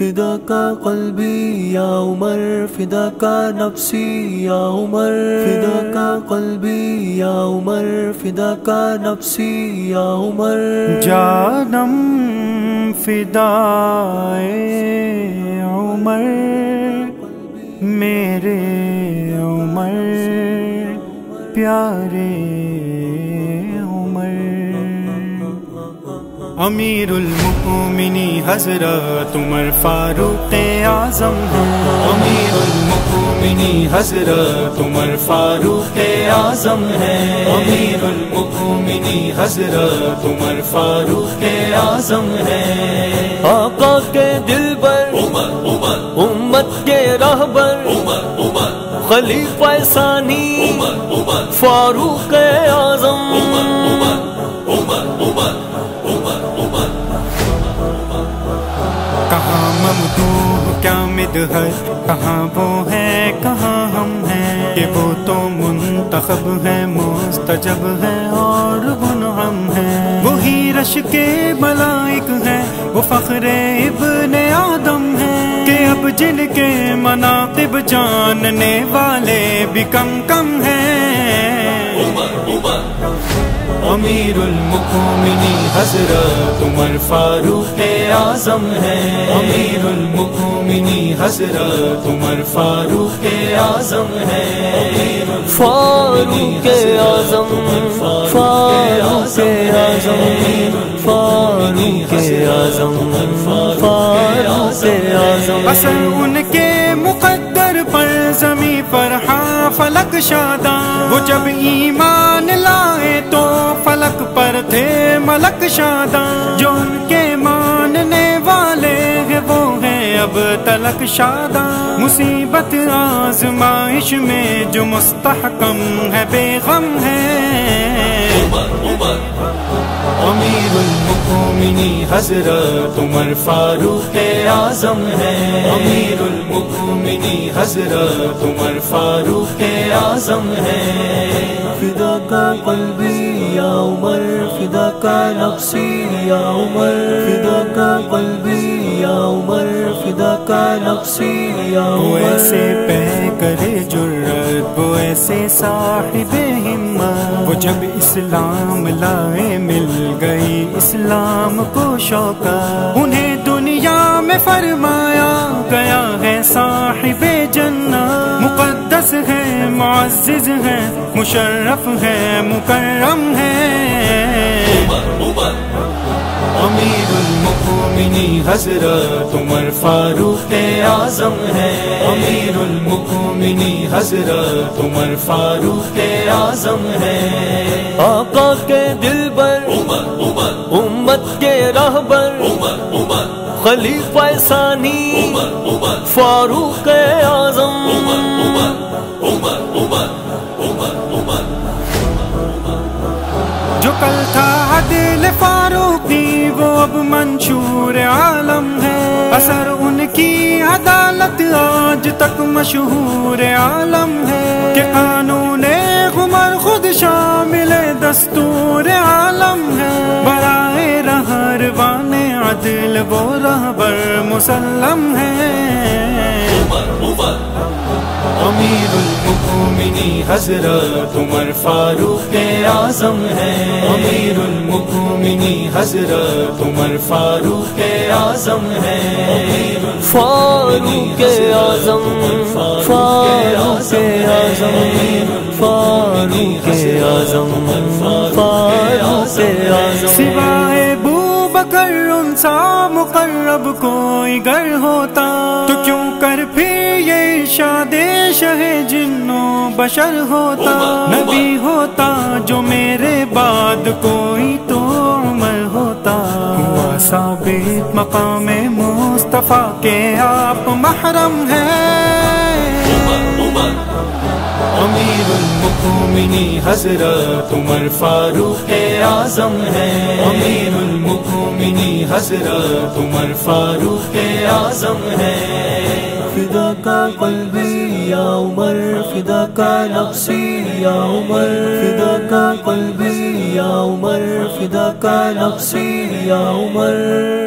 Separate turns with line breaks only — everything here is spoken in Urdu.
فدا کا قلبی یا عمر، فدا کا نفسی یا عمر، فدا کا قلبی یا عمر، فدا کا نفسی یا عمر،
جانم فدائے عمر میرے عمر پیارے عمر۔ امیر المؤمنین حضرت عمر فاروق اعظم ہیں، امیر المؤمنین حضرت عمر فاروق اعظم ہیں، امیر المؤمنین حضرت عمر فاروق اعظم ہیں۔
آقا کے دل پر امت کے رہبر خلیفہ ثانی فاروق اعظم،
کہاں ممدوح کیا مدحت، کہاں وہ ہے کہاں ہم ہیں، کہ وہ تو منتخب ہے مستجب ہے اور منعم ہے، وہی رش کے ملائک ہیں، وہ فخر ابن آدم ہیں، کہ اب جن کے مناقب جاننے والے بھی کم کم ہیں۔ امیر المؤمنین حضرت عمر فاروق اعظم ہیں، امیر المؤمنین حضرت عمر فاروق اعظم ہیں،
فاروق اعظم، فاروق اعظم، فاروق اعظم، فاروق اعظم۔
اثر ان کے مقدر پر زمیں پر ہاں فلک شاداں، وہ جب ایمان لائے تو فلک پر تھے ملک شاداں، جو ان کے ماننے والے ہیں وہ ہیں اب تلک شاداں، مصیبت آزمائش میں جو مستحکم ہے بے غم ہے۔ امیر المؤمنین حضرت عمر فاروق اعظم ہیں، امیر المؤمنین حضرت عمر فاروق اعظم ہیں۔
فدا کا قلبی یا عمر، فدا کا نفسی یا عمر، فدا کا قلبی یا عمر، فدا کا نفسی یا عمر۔
وہ ایسے پہ کرے جرت، وہ ایسے صاحب ہمت، وہ جب اسلام لائے مل گئی اسلام کو شوکت، انہیں دنیا میں فرمایا گیا ہے صاحب جنت، مقدس ہے معزز ہے مشرف ہے مکرم ہے۔ امیر المؤمنین حضرت عمر فاروق اعظم ہیں، امیر المؤمنین حضرت عمر فاروق اعظم ہیں۔
آقا کے دل پر امت کے رہبر خلیفہ ثانی فاروق اعظم،
جو کل تھا عدل فاروقی وہ اب منشور عالم ہے، اثر ان کی عدالت آج تک مشہور عالم ہے، کہ قانون عمر خود شامل دستور عالم ہے، برائے رہروان عدل وہ رہبر مسلم ہے۔ امیر المؤمنین حضرت عمر فاروق اعظم ہیں، امیر المؤمنین حضرت عمر فاروق اعظم ہیں،
فاروق اعظم، فاروق اعظم، فاروق اعظم، فاروق اعظم۔
سوائے ابوبکر ان سا مقرب کوئی گر ہوتا تو کیوں کر پھر یہ ارشاد شہ جنوں بشر ہوتا، نبی ہوتا جو میرے بعد کوئی تو عمر ہوتا، ہوا ثابت مقام مصطفیٰ کے آپ محرم ہیں۔ امیر المؤمنین حضرت عمر فاروق اعظم ہیں، امیر المؤمنین حضرت عمر فاروق اعظم ہیں۔
فدا کا قلبی یا عمر، فدا کا نفسی یا عمر، فدا کا قلبی یا عمر، فدا کا نفسی یا عمر۔